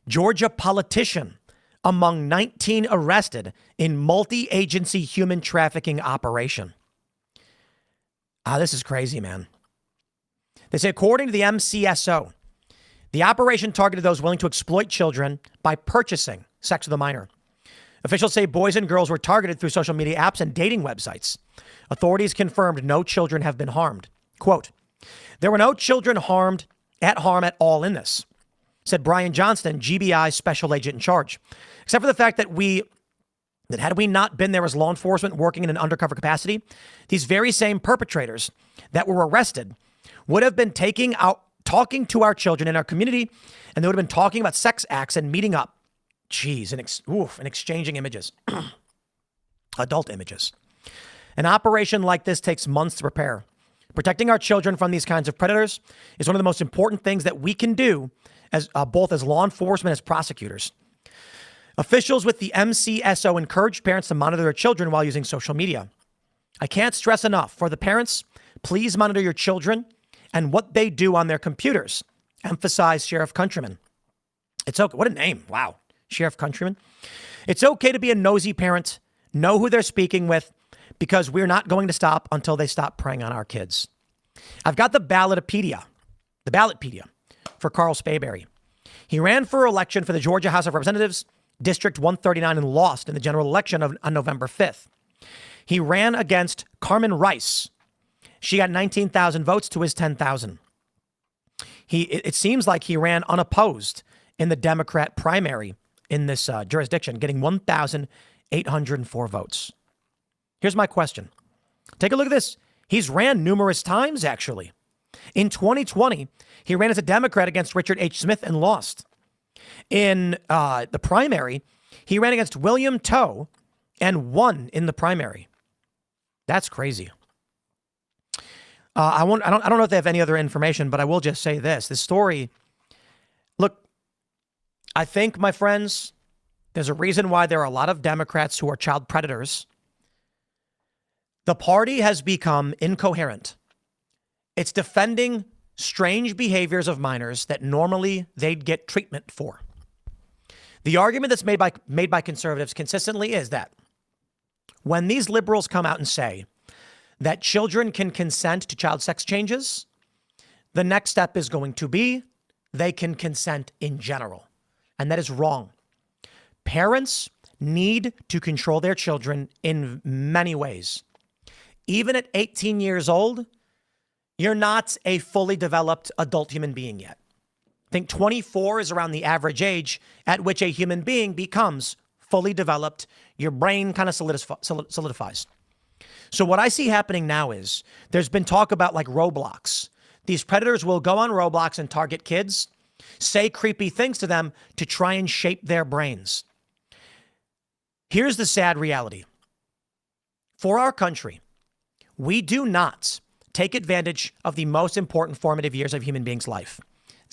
Georgia politician among 19 arrested in multi-agency human trafficking operation. This is crazy, man. They say, according to the MCSO, the operation targeted those willing to exploit children by purchasing sex with a minor. Officials say boys and girls were targeted through social media apps and dating websites. Authorities confirmed no children have been harmed. Quote, there were no children harmed at all in this, said Brian Johnston, GBI special agent in charge, except for the fact that had we not been there as law enforcement working in an undercover capacity, these very same perpetrators that were arrested would have been talking to our children in our community, and they would have been talking about sex acts and meeting up. Jeez, and exchanging images, adult images. An operation like this takes months to prepare. Protecting our children from these kinds of predators is one of the most important things that we can do as both as law enforcement as prosecutors. Officials with the MCSO encouraged parents to monitor their children while using social media. I can't stress enough for the parents, please monitor your children and what they do on their computers, emphasized Sheriff Countryman. It's okay. What a name. Wow. Sheriff Countryman. It's okay to be a nosy parent, know who they're speaking with, because we're not going to stop until they stop preying on our kids. I've got the Ballotpedia for Carl Spayberry. He ran for election for the Georgia House of Representatives, District 139, and lost in the general election on November 5th. He ran against Carmen Rice. She got 19,000 votes to his 10,000. It seems like he ran unopposed in the Democrat primary in this jurisdiction, getting 1,804 votes. Here's my question. Take a look at this. He's ran numerous times, actually. In 2020, he ran as a Democrat against Richard H. Smith and lost. In the primary, he ran against William Toe and won in the primary. That's crazy. I don't know if they have any other information, but I will just say this. This story, look, I think, my friends, there's a reason why there are a lot of Democrats who are child predators. The party has become incoherent. It's defending strange behaviors of minors that normally they'd get treatment for. The argument that's made by conservatives consistently is that when these liberals come out and say that children can consent to child sex changes, the next step is going to be they can consent in general. And that is wrong. Parents need to control their children in many ways. Even at 18 years old, you're not a fully developed adult human being yet. I think 24 is around the average age at which a human being becomes fully developed. Your brain kind of solidifies. So what I see happening now is there's been talk about like Roblox. These predators will go on Roblox and target kids, say creepy things to them to try and shape their brains. Here's the sad reality. For our country, we do not take advantage of the most important formative years of human beings' life,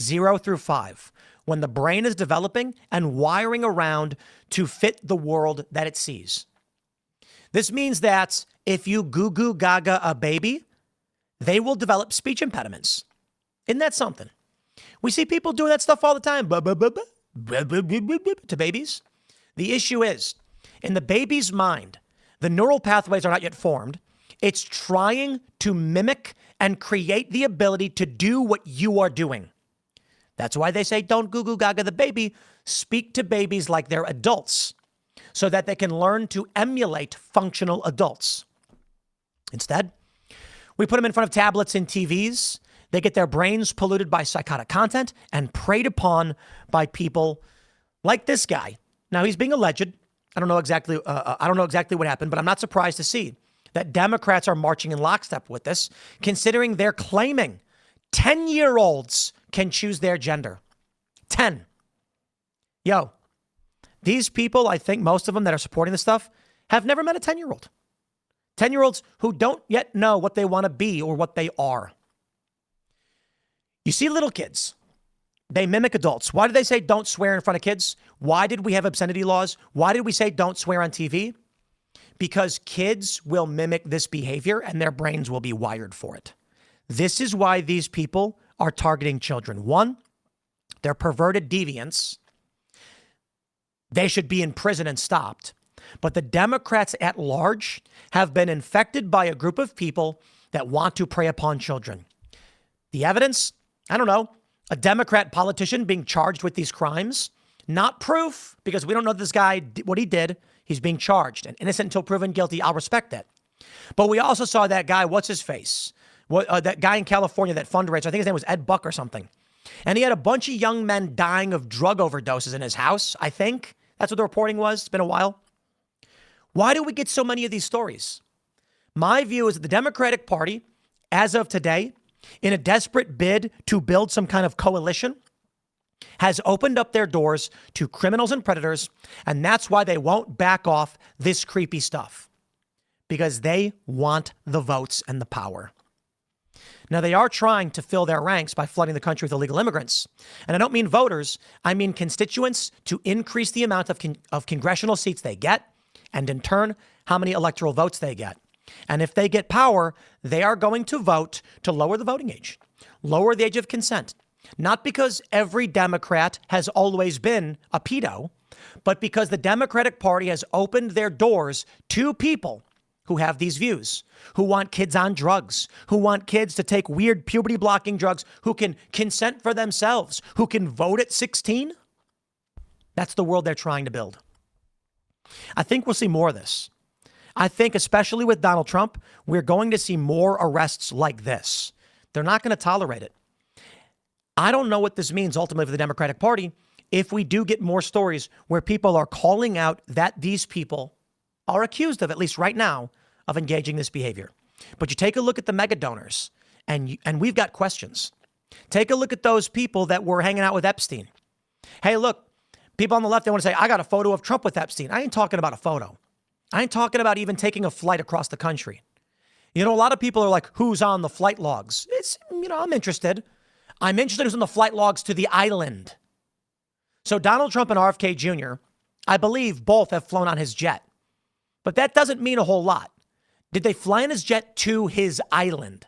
0 through 5, when the brain is developing and wiring around to fit the world that it sees. This means that if you goo goo gaga a baby, they will develop speech impediments. Isn't that something? We see people doing that stuff all the time to babies. The issue is, in the baby's mind, the neural pathways are not yet formed. It's trying to mimic and create the ability to do what you are doing. That's why they say don't goo goo gaga the baby. Speak to babies like they're adults so that they can learn to emulate functional adults. Instead, we put them in front of tablets and TVs. They get their brains polluted by psychotic content and preyed upon by people like this guy. Now, he's being alleged. I don't know exactly what happened, but I'm not surprised to see that Democrats are marching in lockstep with this, considering they're claiming 10-year-olds can choose their gender. 10. Yo, these people, I think most of them that are supporting this stuff, have never met a 10-year-old. 10-year-olds who don't yet know what they want to be or what they are. You see little kids. They mimic adults. Why do they say don't swear in front of kids? Why did we have obscenity laws? Why did we say don't swear on TV? Because kids will mimic this behavior and their brains will be wired for it. This is why these people are targeting children. One, they're perverted deviants. they should be in prison and stopped. But the Democrats at large have been infected by a group of people that want to prey upon children. The evidence? I don't know. A Democrat politician being charged with these crimes? Not proof, because we don't know this guy, what he did. He's being charged and innocent until proven guilty. I'll respect that. But we also saw that guy, what's his face? That guy in California, that fundraiser, I think his name was Ed Buck or something. And he had a bunch of young men dying of drug overdoses in his house, I think. That's what the reporting was. It's been a while. Why do we get so many of these stories? My view is that the Democratic Party, as of today, in a desperate bid to build some kind of coalition, has opened up their doors to criminals and predators, and that's why they won't back off this creepy stuff. Because they want the votes and the power. Now, they are trying to fill their ranks by flooding the country with illegal immigrants. And I don't mean voters, I mean constituents, to increase the amount of congressional seats they get, and in turn, how many electoral votes they get. And if they get power, they are going to vote to lower the voting age, lower the age of consent. Not because every Democrat has always been a pedo, but because the Democratic Party has opened their doors to people who have these views, who want kids on drugs, who want kids to take weird puberty blocking drugs, who can consent for themselves, who can vote at 16. That's the world they're trying to build. I think we'll see more of this. I think, especially with Donald Trump, we're going to see more arrests like this. They're not going to tolerate it. I don't know what this means ultimately for the Democratic Party if we do get more stories where people are calling out that these people are accused of, at least right now, of engaging this behavior. But you take a look at the mega donors, and we've got questions. Take a look at those people that were hanging out with Epstein. Hey, look, people on the left, they want to say, I got a photo of Trump with Epstein. I ain't talking about a photo. I ain't talking about even taking a flight across the country. You know, a lot of people are like, who's on the flight logs? It's, I'm interested. I'm interested who's on the flight logs to the island. So Donald Trump and RFK Jr., I believe both have flown on his jet. But that doesn't mean a whole lot. Did they fly in his jet to his island?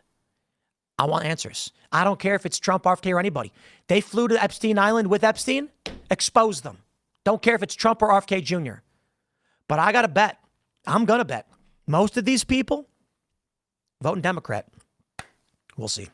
I want answers. I don't care if it's Trump, RFK, or anybody. They flew to Epstein Island with Epstein? Expose them. Don't care if it's Trump or RFK Jr. But I got to bet. I'm going to bet. Most of these people voting Democrat. We'll see.